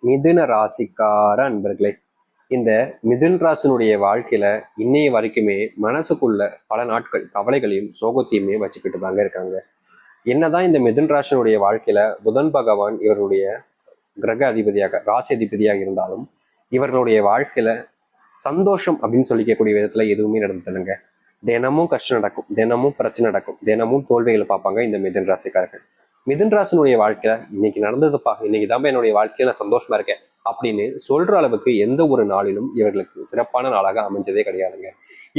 மிதுன ராசிக்கார அன்பர்களே, இந்த மிதுன் ராசினுடைய வாழ்க்கையில இன்னைய வரைக்குமே மனசுக்குள்ள பல நாட்கள் கவலைகளையும் சோகத்தையுமே வச்சுக்கிட்டு தாங்க இருக்காங்க. என்னதான் இந்த மிதுன் ராசினுடைய வாழ்க்கையில புதன் பகவான் இவருடைய கிரக அதிபதியாக ராசி அதிபதியாக இருந்தாலும் இவர்களுடைய வாழ்க்கையில சந்தோஷம் அப்படின்னு சொல்லிக்கக்கூடிய விதத்துல எதுவுமே நடந்ததில்லைங்க. தினமும் கஷ்டம் நடக்கும், தினமும் பிரச்சனை நடக்கும், தினமும் தோல்விகளை பார்ப்பாங்க இந்த மிதுன் ராசிக்காரர்கள். மிதுன் ராசினுடைய வாழ்க்கையில இன்னைக்கு நடந்ததுப்பா, இன்னைக்கு தான் என்னுடைய வாழ்க்கையில நான் சந்தோஷமா இருக்கேன் அப்படின்னு சொல்ற அளவுக்கு எந்த ஒரு நாளிலும் இவர்களுக்கு சிறப்பான நாளாக அமைஞ்சதே கிடையாதுங்க.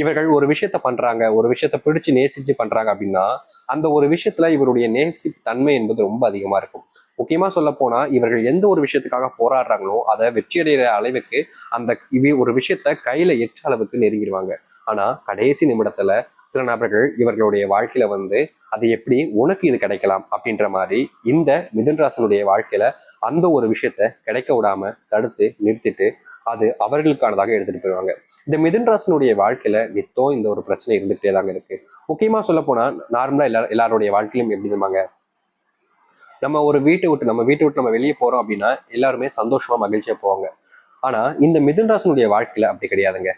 இவர்கள் ஒரு விஷயத்த பண்றாங்க, ஒரு விஷயத்த பிடிச்சு நேசிச்சு பண்றாங்க அப்படின்னா அந்த ஒரு விஷயத்துல இவருடைய நேசி தன்மை என்பது ரொம்ப அதிகமா இருக்கும். முக்கியமா சொல்ல போனா இவர்கள் எந்த ஒரு விஷயத்துக்காக போராடுறாங்களோ அதை வெற்றியடைகிற அளவுக்கு அந்த ஒரு விஷயத்த கையில எற்ற அளவுக்கு நெருங்கிடுவாங்க. ஆனா கடைசி நிமிடத்துல சில நபர்கள் இவர்களுடைய வாழ்க்கையில அது எப்படி உனக்கு இது கிடைக்கலாம் அப்படின்ற மாதிரி இந்த மிதுன்ராசனுடைய வாழ்க்கையில அந்த ஒரு விஷயத்த கிடைக்க விடாம தடுத்து நிறுத்திட்டு அது அவர்களுக்கானதாக எடுத்துட்டு போயிடுவாங்க. இந்த மிதுன்ராசனுடைய வாழ்க்கையில நித்தம் இந்த ஒரு பிரச்சனை இருந்துகிட்டே தாங்க இருக்கு. முக்கியமா சொல்ல போனா நார்மலா எல்லாருடைய வாழ்க்கையிலும் எப்படி இருப்பாங்க, நம்ம ஒரு நம்ம வீட்டை விட்டு நம்ம வெளியே போறோம் அப்படின்னா எல்லாருமே சந்தோஷமா மகிழ்ச்சியா போவாங்க. ஆனா இந்த மிதுன்ராசனுடைய வாழ்க்கையில அப்படி கிடையாதுங்க.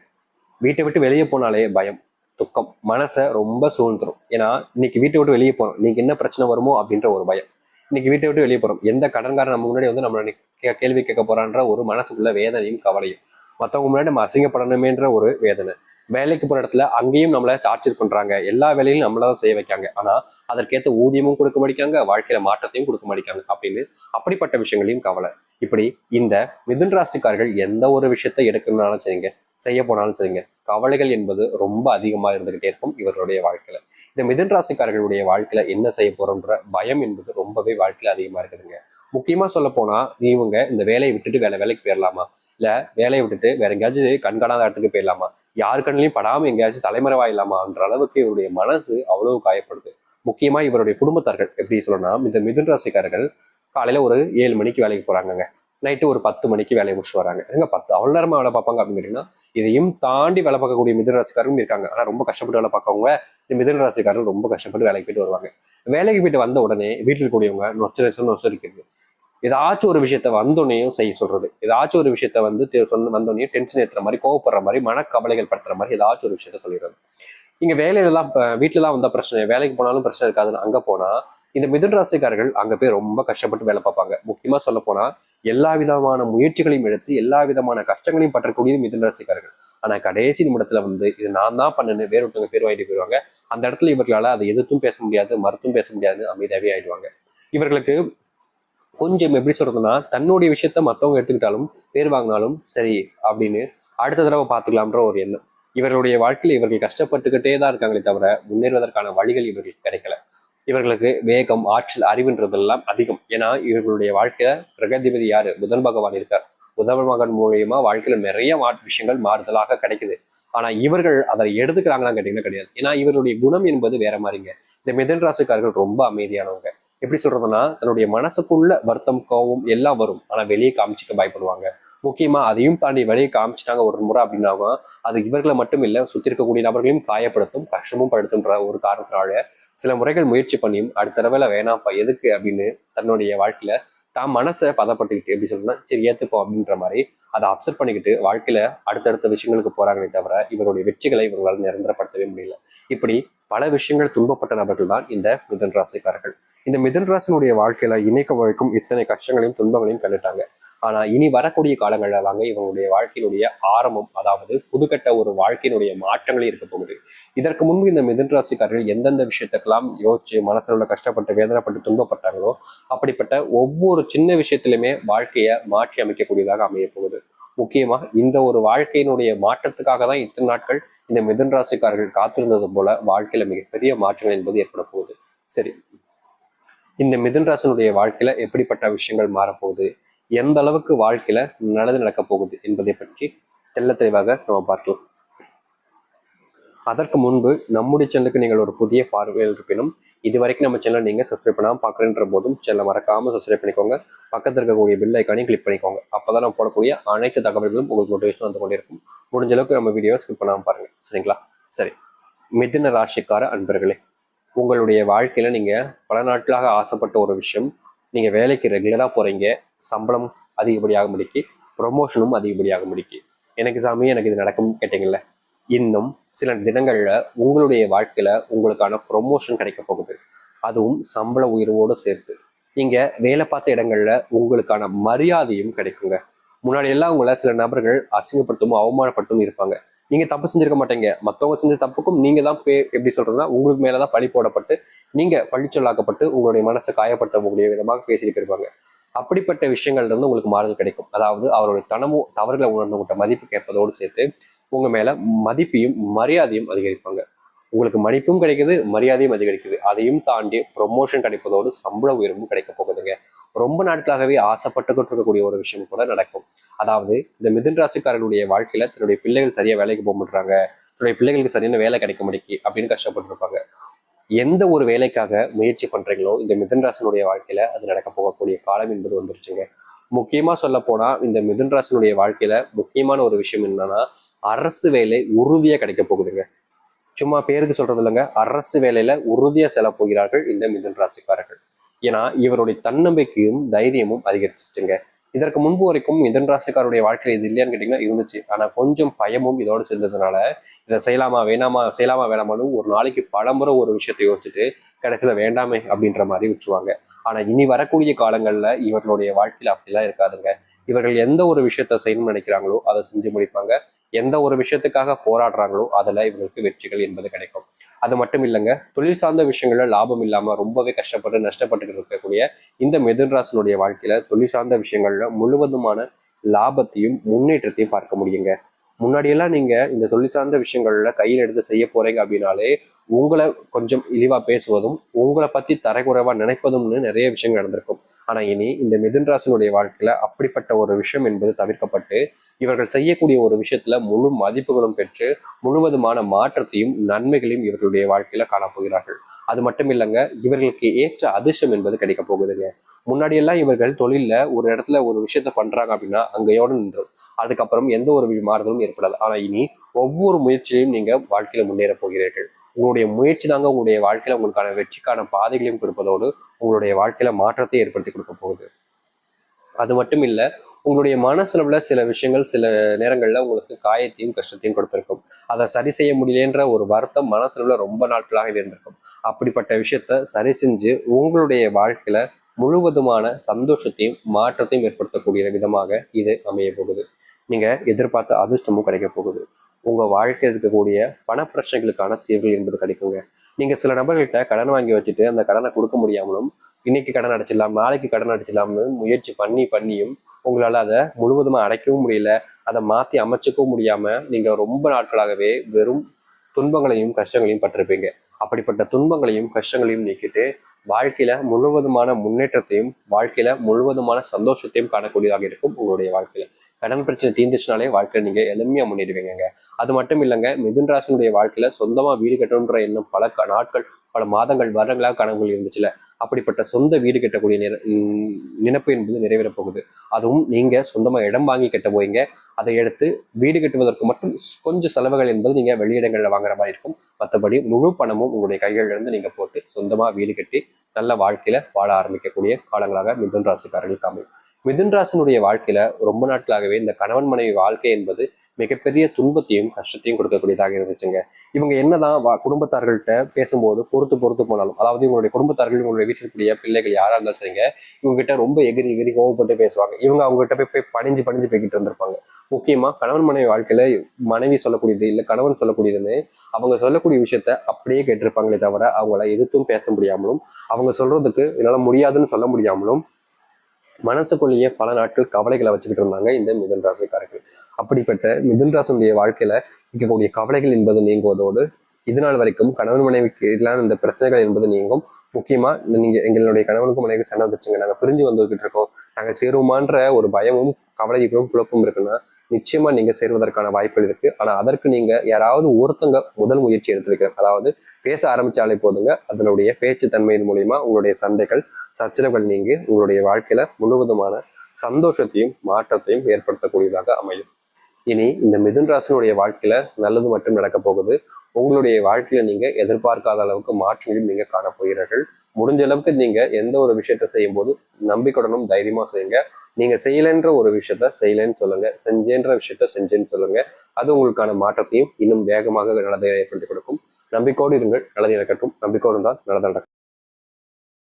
வீட்டை விட்டு வெளியே போனாலே பயம், துக்கம், மனசை ரொம்ப சூழ்ந்துரும். ஏன்னா இன்னைக்கு வீட்டை விட்டு வெளியே போறோம், இன்னைக்கு என்ன பிரச்சனை வருமோ அப்படின்ற ஒரு பயம். இன்னைக்கு வீட்டை விட்டு வெளியே போறோம், எந்த கடன்காரன் நம்ம முன்னாடி நம்மளை கேள்வி கேட்க போறான்ற ஒரு மனசுக்குள்ள வேதனையும் கவலையும், மற்றவங்க முன்னாடி நம்ம அசிங்கப்படணுமேன்ற ஒரு வேதனை. வேலைக்கு போற இடத்துல அங்கேயும் நம்மளை டார்ச்சர் பண்றாங்க, எல்லா வேலையும் நம்மளால செய்ய வைக்காங்க. ஆனா அதற்கேற்ற ஊதியமும் கொடுக்க மாட்டாங்க, வாழ்க்கையில மாற்றத்தையும் கொடுக்க மாட்டாங்க அப்படின்னு அப்படிப்பட்ட விஷயங்களையும் கவலை. இப்படி இந்த மிதுன் ராசிக்காரர்கள் எந்த ஒரு விஷயத்தை எடுக்கணும்னாலும் சரிங்க, செய்ய போனாலும் சரிங்க, கவலைகள் என்பது ரொம்ப அதிகமா இருந்துகிட்டே இருக்கும் இவர்களுடைய வாழ்க்கையில. இந்த மிதுன் ராசிக்காரர்களுடைய வாழ்க்கையில என்ன செய்ய போறோம்ன்ற பயம் என்பது ரொம்பவே வாழ்க்கையில அதிகமா இருக்குதுங்க. முக்கியமா சொல்ல போனா இவங்க இந்த வேலையை விட்டுட்டு வேலைக்கு போயிடலாமா, இல்ல வேலையை விட்டுட்டு வேற எங்கேயாச்சும் கண்காணாத இடத்துக்கு போயிடலாமா, யாரு கண்ணிலையும் படாம எங்கேயாச்சும் தலைமறைவாயிடலாமான்ற அளவுக்கு இவருடைய மனசு அவ்வளவு காயப்படுது. முக்கியமா இவருடைய குடும்பத்தார்கள் எப்படி சொல்லணும், இந்த மிதுன் ராசிக்காரர்கள் காலையில ஒரு 7 மணிக்கு வேலைக்கு போறாங்க, நைட்டு ஒரு 10 மணிக்கு வேலையை முடிச்சுட்டு வராங்க. எங்க 10 அவ்வளோ நேரமா வேலை பார்ப்பாங்க அப்படின்னு கேட்டீங்கன்னா இதையும் தாண்டி வேலை பார்க்கக்கூடிய மிதுன ராசிக்காரரும் இருக்காங்க. ஆனா ரொம்ப கஷ்டப்பட்டு வேலை பார்க்கவங்க இந்த மிதுன ராசிக்காரர்கள் ரொம்ப கஷ்டப்பட்டு வேலைக்கு போயிட்டு வருவாங்க. வேலைக்கு போயிட்டு வந்த உடனே வீட்டில் இருக்கக்கூடியவங்க நொச்சரிக்கிறது, ஏதாச்சும் ஒரு விஷயத்த வந்தோடனையும் செய்ய சொல்றது, ஏதாச்சும் ஒரு விஷயத்த வந்தோடனே டென்ஷன் ஏற்றுற மாதிரி, கோவப்படுற மாதிரி, மனக்கவலைகள் படுத்துற மாதிரி ஏதாச்சும் ஒரு விஷயத்த சொல்லிடுறது. இங்க வேலையிலலாம் வீட்டுலலாம் வந்தா பிரச்சனை, வேலைக்கு போனாலும் பிரச்சனை இருக்காதுன்னு அங்க போனா இந்த மிதுன் ராசிக்காரர்கள் அங்க போய் ரொம்ப கஷ்டப்பட்டு வேலை பார்ப்பாங்க. முக்கியமா சொல்ல போனா எல்லா விதமான முயற்சிகளையும் எடுத்து எல்லா விதமான கஷ்டங்களையும் பற்றக்கூடியது மிதுன் ராசிக்காரர்கள். ஆனா கடைசி நிமிடத்துல இது நான் தான் பண்ணேன்னு வேற ஒருத்தவங்க பேர் வாங்கிட்டு போயிடுவாங்க. அந்த இடத்துல இவர்களால அதை எதிர்த்தும் பேச முடியாது, மறுத்தும் பேச முடியாது, அமைதியாவே ஆயிடுவாங்க. இவர்களுக்கு கொஞ்சம் எப்படி சொல்றதுன்னா தன்னுடைய விஷயத்த மற்றவங்க எடுத்துக்கிட்டாலும் பேர் வாங்கினாலும் சரி அப்படின்னு அடுத்த தடவை பார்த்துக்கலாம்ன்ற ஒரு எண்ணம். இவர்களுடைய வாழ்க்கையில் இவர்கள் கஷ்டப்பட்டுக்கிட்டே தான் இருக்காங்களே தவிர முன்னேறுவதற்கான வழிகள் இவர்களுக்கு கிடைக்கல. இவர்களுக்கு வேகம், ஆற்றல், அறிவுன்றதெல்லாம் அதிகம். ஏன்னா இவர்களுடைய வாழ்க்கையில பிரகதிபதி யாரு, புதன் பகவான் இருக்கார். புதன் மகன் மூலியமா வாழ்க்கையில நிறைய விஷயங்கள் மாறுதலாக கிடைக்குது. ஆனா இவர்கள் அதை எடுத்துக்கிறாங்களான்னு கேட்டீங்கன்னா கிடையாது. ஏன்னா இவருடைய குணம் என்பது வேற மாதிரிங்க. இந்த மிதன் ராசிக்காரர்கள் ரொம்ப அமைதியானவங்க. எப்படி சொல்றதுன்னா தன்னுடைய மனசுக்குள்ள வருத்தம், கோபம் எல்லாம் வரும். ஆனா வெளியே காமிச்சிக்க பயப்படுவாங்க. முக்கியமா அதையும் தாண்டி வெளியே காமிச்சிட்டாங்க ஒரு முறை அப்படின்னா அது இவர்களை மட்டும் இல்லை, சுத்தி இருக்கக்கூடிய நபர்களையும் காயப்படுத்தும், கஷ்டமும் படுத்துன்ற ஒரு காரணத்தினால சில முறைகள் முயற்சி பண்ணியும் அடுத்த தடவை வேணாம்ப்பா எதுக்கு அப்படின்னு தன்னுடைய வாழ்க்கையில தான் மனசை பதப்பட்டுக்கிட்டு எப்படி சொல்லணும்னா சரி ஏத்துப்போம் அப்படின்ற மாதிரி அதை அப்செட் பண்ணிக்கிட்டு வாழ்க்கையில அடுத்தடுத்த விஷயங்களுக்கு போறாங்களே தவிர இவருடைய வெற்றிகளை இவங்களால் நிரந்தரப்படுத்தவே முடியல. இப்படி பல விஷயங்கள் துன்பப்பட்ட நபர்கள் தான் இந்த மிதுன் ராசிக்காரர்கள். இந்த மிதுன் ராசினுடைய வாழ்க்கையில இணைக்க வரைக்கும் இத்தனை கஷ்டங்களையும் துன்பங்களையும் கண்டுட்டாங்க. ஆனா இனி வரக்கூடிய காலங்கள்ல தாங்க இவங்களுடைய வாழ்க்கையினுடைய ஆரம்பம், அதாவது புதுக்கட்ட ஒரு வாழ்க்கையினுடைய மாற்றங்களே இருக்க போகுது. இதற்கு முன்பு இந்த மிதுன் ராசிக்காரர்கள் எந்தெந்த விஷயத்துக்கெல்லாம் யோசிச்சு மனசுல கஷ்டப்பட்டு வேதனைப்பட்டு துன்பப்பட்டாங்களோ அப்படிப்பட்ட ஒவ்வொரு சின்ன விஷயத்திலுமே வாழ்க்கையை மாற்றி அமைக்கக்கூடியதாக அமைய போகுது. முக்கியமா இந்த ஒரு வாழ்க்கையினுடைய மாற்றத்துக்காக தான் இத்தனை நாட்கள் இந்த மிதுன் ராசிக்காரர்கள் காத்திருந்தது போல வாழ்க்கையில மிகப்பெரிய மாற்றங்கள் என்பது ஏற்பட போகுது. சரி, இந்த மிதுன் ராசினுடைய வாழ்க்கையில எப்படிப்பட்ட விஷயங்கள் மாறப்போகுது, எந்த அளவுக்கு வாழ்க்கையில நல்லது நடக்க போகுது என்பதை பற்றி தெள்ள தெளிவாக நம்ம பார்க்கலாம். அதற்கு முன்பு நம்முடைய சேனலுக்கு நீங்கள் ஒரு புதிய பார்வையில் இருப்பினும் இதுவரைக்கும் நம்ம சேனல் நீங்க சப்ஸ்கிரைப் பண்ணாமல் பார்க்குறேன்ற போதும் சேனலை மறக்காம சப்ஸ்கிரைப் பண்ணிக்கோங்க. பக்கத்தில் இருக்கக்கூடிய பெல் ஐக்கானையும் கிளிக் பண்ணிக்கோங்க. அப்பதான் நம்ம போடக்கூடிய அனைத்து தகவல்களும் உங்களுக்கு நோட்டிஃபிகேஷன் வந்து கொண்டே இருக்கும். முடிஞ்ச அளவுக்கு நம்ம வீடியோவை ஸ்கிப் பண்ணாமல் பாருங்க, சரிங்களா? சரி, மிதுன ராசிக்கார அன்பர்களே, உங்களுடைய வாழ்க்கையில நீங்க பல நாட்களாக ஆசைப்பட்ட ஒரு விஷயம், நீங்க வேலைக்கு ரெகுலரா போறீங்க, சம்பளம் அதிகப்படியாக முடிக்கி, ப்ரொமோஷனும் அதிகப்படியாக முடிக்கி. எனக்கு சாமி எனக்கு இது நடக்கும் கேட்டீங்கல்ல, இன்னும் சில தினங்கள்ல உங்களுடைய வாழ்க்கையில உங்களுக்கான ப்ரொமோஷன் கிடைக்க போகுது. அதுவும் சம்பள உயர்வோடு சேர்த்து. நீங்க வேலை பார்த்த இடங்கள்ல உங்களுக்கான மரியாதையும் கிடைக்குங்க. முன்னாடி எல்லாம் உங்களை சில நபர்கள் அசிங்கப்படுத்தவும் அவமானப்படுத்தவும் இருப்பாங்க. நீங்க தப்பு செஞ்சிருக்க மாட்டீங்க, மற்றவங்க செஞ்ச தப்புக்கும் நீங்க தான் எப்படி சொல்றதுன்னா உங்களுக்கு மேலதான் பழி போடப்பட்டு நீங்க பழிச்சொல்லாக்கப்பட்டு உங்களுடைய மனசை காயப்படுத்தக்கூடிய விதமாக பேசிட்டு இருப்பாங்க. அப்படிப்பட்ட விஷயங்கள்ல இருந்து உங்களுக்கு மாறுதல் கிடைக்கும். அதாவது அவருடைய தவறுகளை உணர்ந்து மதிப்பு கேட்பதோடு சேர்த்து உங்க மேல மதிப்பையும் மரியாதையும் அதிகரிப்பாங்க. உங்களுக்கு மதிப்பும் கிடைக்குது, மரியாதையும் அதிகரிக்குது. அதையும் தாண்டி ப்ரொமோஷன் கிடைப்பதோடு சம்பள உயர்வும் கிடைக்க போகுதுங்க. ரொம்ப நாட்களாகவே ஆசைப்பட்டுக்கிட்டு இருக்கக்கூடிய ஒரு விஷயம் கூட நடக்கும். அதாவது இந்த மிதுன் ராசிக்காரர்களுடைய வாழ்க்கையில தன்னுடைய பிள்ளைகள் சரியா வேலைக்கு போக மாட்டாங்க, தன்னுடைய பிள்ளைகளுக்கு சரியான வேலை கிடைக்க முடிக்கி அப்படின்னு கஷ்டப்பட்டு இருப்பாங்க. எந்த ஒரு வேலைக்காக முயற்சி பண்றீங்களோ இந்த மிதுன் ராசினுடைய வாழ்க்கையில அது நடக்க போகக்கூடிய காலம் என்பது வந்துருச்சுங்க. முக்கியமா சொல்ல போனா இந்த மிதுன் ராசினுடைய வாழ்க்கையில முக்கியமான ஒரு விஷயம் என்னன்னா, அரசு வேலை உறுதியா கிடைக்க போகுதுங்க. சும்மா பேருக்கு சொல்றது இல்லைங்க, அரசு வேலையில உறுதியா செல்ல போகிறார்கள் இந்த மிதுன் ராசிக்காரர்கள். ஏன்னா இவருடைய தன்னம்பிக்கையும் தைரியமும் அதிகரிச்சுட்டுங்க. இதற்கு முன்பு வரைக்கும் மிதுன் ராசிக்காருடைய வாழ்க்கையில் இது இல்லையான்னு கேட்டீங்கன்னா இருந்துச்சு. ஆனா கொஞ்சம் பயமும் இதோடு சேர்ந்ததுனால இதை செய்யலாமா வேணாமா செய்யலாமா வேணாமான்னு ஒரு நாளைக்கு பலமுறை ஒரு விஷயத்தை யோசிச்சுட்டு கடைசியில வேண்டாமே அப்படின்ற மாதிரி விட்டுருவாங்க. ஆனா இனி வரக்கூடிய காலங்கள்ல இவர்களுடைய வாழ்க்கையில அப்படிலாம் இருக்காதுங்க. இவர்கள் எந்த ஒரு விஷயத்த செய்யணும்னு நினைக்கிறாங்களோ அதை செஞ்சு முடிப்பாங்க. எந்த ஒரு விஷயத்துக்காக போராடுறாங்களோ அதுல இவங்களுக்கு வெற்றிகள் என்பது கிடைக்கும். அது மட்டும் இல்லைங்க, தொழில் சார்ந்த விஷயங்கள்ல லாபம் இல்லாம ரொம்பவே கஷ்டப்பட்டு நஷ்டப்பட்டு இருக்கக்கூடிய இந்த மிதுன் ராசினுடைய வாழ்க்கையில தொழில் சார்ந்த விஷயங்கள்ல முழுவதுமான லாபத்தையும் முன்னேற்றத்தையும் பார்க்க முடியுங்க. முன்னாடியெல்லாம் நீங்க இந்த தொழில் சார்ந்த விஷயங்கள்ல கையில் எடுத்து செய்ய போறீங்க அப்படின்னாலே உங்களை கொஞ்சம் இழிவா பேசுவதும் உங்களை பத்தி தரக்குறைவா நினைப்பதும்னு நிறைய விஷயங்கள் நடந்திருக்கும். ஆனா இனி இந்த மிதுன் ராசினுடைய வாழ்க்கையில அப்படிப்பட்ட ஒரு விஷயம் என்பது தவிர்க்கப்பட்டு இவர்கள் செய்யக்கூடிய ஒரு விஷயத்துல முழு மதிப்புகளும் பெற்று முழுவதுமான மாற்றத்தையும் நன்மைகளையும் இவர்களுடைய வாழ்க்கையில காணப்போகிறார்கள். அது மட்டும் இல்லைங்க, இவர்களுக்கு ஏற்ற அதிர்ஷ்டம் என்பது கிடைக்க போகுதுங்க. முன்னாடி எல்லாம் இவர்கள் தொழில்ல ஒரு இடத்துல ஒரு விஷயத்த பண்றாங்க அப்படின்னா அங்கேயோடு நின்று அதுக்கப்புறம் எந்த ஒரு மாறுதலும் ஏற்படாது. ஆனா இனி ஒவ்வொரு முயற்சியிலையும் நீங்க வாழ்க்கையில முன்னேற போகிறீர்கள். உங்களுடைய முயற்சி தாங்க உங்களுடைய வாழ்க்கையில உங்களுக்கான வெற்றிக்கான பாதைகளையும் கொடுப்பதோடு உங்களுடைய வாழ்க்கையில மாற்றத்தை ஏற்படுத்தி கொடுக்க போகுது. அது மட்டும் இல்ல, உங்களுடைய மனசுல சில விஷயங்கள் சில நேரங்கள்ல உங்களுக்கு காயத்தையும் கஷ்டத்தையும் கொடுத்திருக்கும். அதை சரி செய்ய முடியலன்ற ஒரு வருத்தம் மனசுல ரொம்ப நாட்களாக இருந்திருக்கும். அப்படிப்பட்ட விஷயத்த சரி செஞ்சு உங்களுடைய வாழ்க்கையில முழுவதுமான சந்தோஷத்தையும் மாற்றத்தையும் ஏற்படுத்தக்கூடிய விதமாக இது அமைய போகுது. நீங்க எதிர்பார்த்த அதிர்ஷ்டமும் கிடைக்க போகுது. உங்க வாழ்க்கையில் இருக்கக்கூடிய பண பிரச்சனைகளுக்கான தீர்வுகள் என்பது கிடைக்குங்க. நீங்க சில நபர்கள்ட்ட கடன் வாங்கி வச்சுட்டு அந்த கடனை கொடுக்க முடியாமலும் இன்னைக்கு கடன் அடைச்சிடலாம் நாளைக்கு கடன் அடைச்சிடலாம்னு முயற்சி பண்ணியும் உங்களால அதை முழுவதுமா அடைக்கவும் முடியல, அதை மாத்தி அமைச்சுக்கவும் முடியாம நீங்க ரொம்ப நாட்களாகவே வெறும் துன்பங்களையும் கஷ்டங்களையும் பட்டிருப்பீங்க. அப்படிப்பட்ட துன்பங்களையும் கஷ்டங்களையும் நீக்கிட்டு வாழ்க்கையில முழுவதுமான முன்னேற்றத்தையும் வாழ்க்கையில முழுவதுமான சந்தோஷத்தையும் காணக்கூடியதாக இருக்கும். உங்களுடைய வாழ்க்கையில கடன் பிரச்சனை தீர்ந்துச்சுனாலே வாழ்க்கையில நீங்க எளிமையா முன்னேறுவீங்க. அது மட்டும் இல்லைங்க, மிதுன் ராசினுடைய வாழ்க்கையில சொந்தமா வீடு கட்டணுன்ற எண்ணம் பல நாட்கள் பல மாதங்கள் வருடங்களாக கனவுகள் இருந்துச்சுல, அப்படிப்பட்ட சொந்த வீடு கட்டக்கூடிய நினைப்பு என்பது நிறைவேற போகுது. அதுவும் நீங்க சொந்தமா இடம் வாங்கி கட்ட போறீங்க. அதை எடுத்து வீடு கட்டுவதற்கு மட்டும் கொஞ்சம் செலவுகள் என்பது நீங்க வெளியிடங்கள்ல வாங்குற மாதிரி இருக்கும். மற்றபடி முழு பணமும் உங்களுடைய கைகள்ல இருந்து நீங்க போட்டு சொந்தமா வீடு கட்டி நல்ல வாழ்க்கையில வாழ ஆரம்பிக்கக்கூடிய காலங்களாக மிதுன் ராசிக்காரர்களுக்கு அமையும். மிதுன் ராசினுடைய வாழ்க்கையில ரொம்ப நாட்களாகவே இந்த கணவன் மனைவி வாழ்க்கை என்பது மிகப்பெரிய துன்பத்தையும் கஷ்டத்தையும் கொடுக்கக்கூடியதாக இருந்துச்சுங்க. இவங்க என்னதான் குடும்பத்தார்கள்ட்ட பேசும்போது பொறுத்து போனாலும், அதாவது இவங்களுடைய குடும்பத்தார்கள் இவங்களுடைய வீட்டில் இருக்கக்கூடிய பிள்ளைகள் யாரா இருந்தாலும் சரிங்க, இவங்க கிட்ட ரொம்ப எகிரி கோவப்பட்டு பேசுவாங்க. இவங்க அவங்க கிட்ட போய் பணிஞ்சு போய்கிட்டு இருந்திருப்பாங்க. முக்கியமா கணவன் மனைவி வாழ்க்கையில மனைவி சொல்லக்கூடியது இல்ல கணவன் சொல்லக்கூடியதுன்னு அவங்க சொல்லக்கூடிய விஷயத்த அப்படியே கேட்டிருப்பாங்களே தவிர அவங்கள எதிர்த்தும் பேச முடியாமலும் அவங்க சொல்றதுக்கு என்னால முடியாதுன்னு சொல்ல முடியாமலும் மனசுக்குள்ளேயே பல நாட்கள் கவலைகளை வச்சுக்கிட்டு இருந்தாங்க இந்த மிதுன் ராசிக்காரர்கள். அப்படிப்பட்ட மிதுன் ராசினுடைய வாழ்க்கையில இருக்கக்கூடிய கவலைகள் என்பது நீங்குவதோடு இது நாள் வரைக்கும் கணவன் மனைவிக்கு இல்லாத இந்த பிரச்சனைகள் என்பது நீங்கும். முக்கியமா நீங்க எங்களுடைய கணவனுக்கும் மனைவிக்கு சண்டை வந்துச்சுங்க, நாங்க பிரிஞ்சு வந்துகிட்டு இருக்கோம், நாங்க சேருமான்ற ஒரு பயமும் கவலைகளும் குழப்பம் இருக்குன்னா நிச்சயமா நீங்க சேருவதற்கான வாய்ப்புகள் இருக்கு. ஆனா அதற்கு நீங்க யாராவது ஒருத்தங்க முதல் முயற்சி எடுத்து வைக்கிறேன், அதாவது பேச ஆரம்பிச்சாலே போதுங்க. அதனுடைய பேச்சு தன்மையின் மூலியமா உங்களுடைய சண்டைகள் சச்சரவுகள் நீங்கி உங்களுடைய வாழ்க்கையில முழுவதுமான சந்தோஷத்தையும் மாற்றத்தையும் ஏற்படுத்தக்கூடியதாக அமையும். இனி இந்த மிதுன் ராசினுடைய வாழ்க்கையில நல்லது மட்டும் நடக்க போகுது. உங்களுடைய வாழ்க்கையில நீங்க எதிர்பார்க்காத அளவுக்கு மாற்றங்களையும் நீங்க காண போகிறீர்கள். முடிஞ்ச அளவுக்கு நீங்க எந்த ஒரு விஷயத்த செய்யும் போது நம்பிக்கையுடனும் தைரியமா செய்யுங்க. நீங்க செய்யலைன்ற ஒரு விஷயத்த செய்யலைன்னு சொல்லுங்க, செஞ்சேன்ற விஷயத்த செஞ்சேன்னு சொல்லுங்க. அது உங்களுக்கான மாற்றத்தையும் இன்னும் வேகமாக நல்லதை ஏற்படுத்தி கொடுக்கும். நம்பிக்கையோடு இருங்கள், நல்லது நடக்கட்டும். நம்பிக்கையோடு இருந்தால் நல்லது நடக்கும்.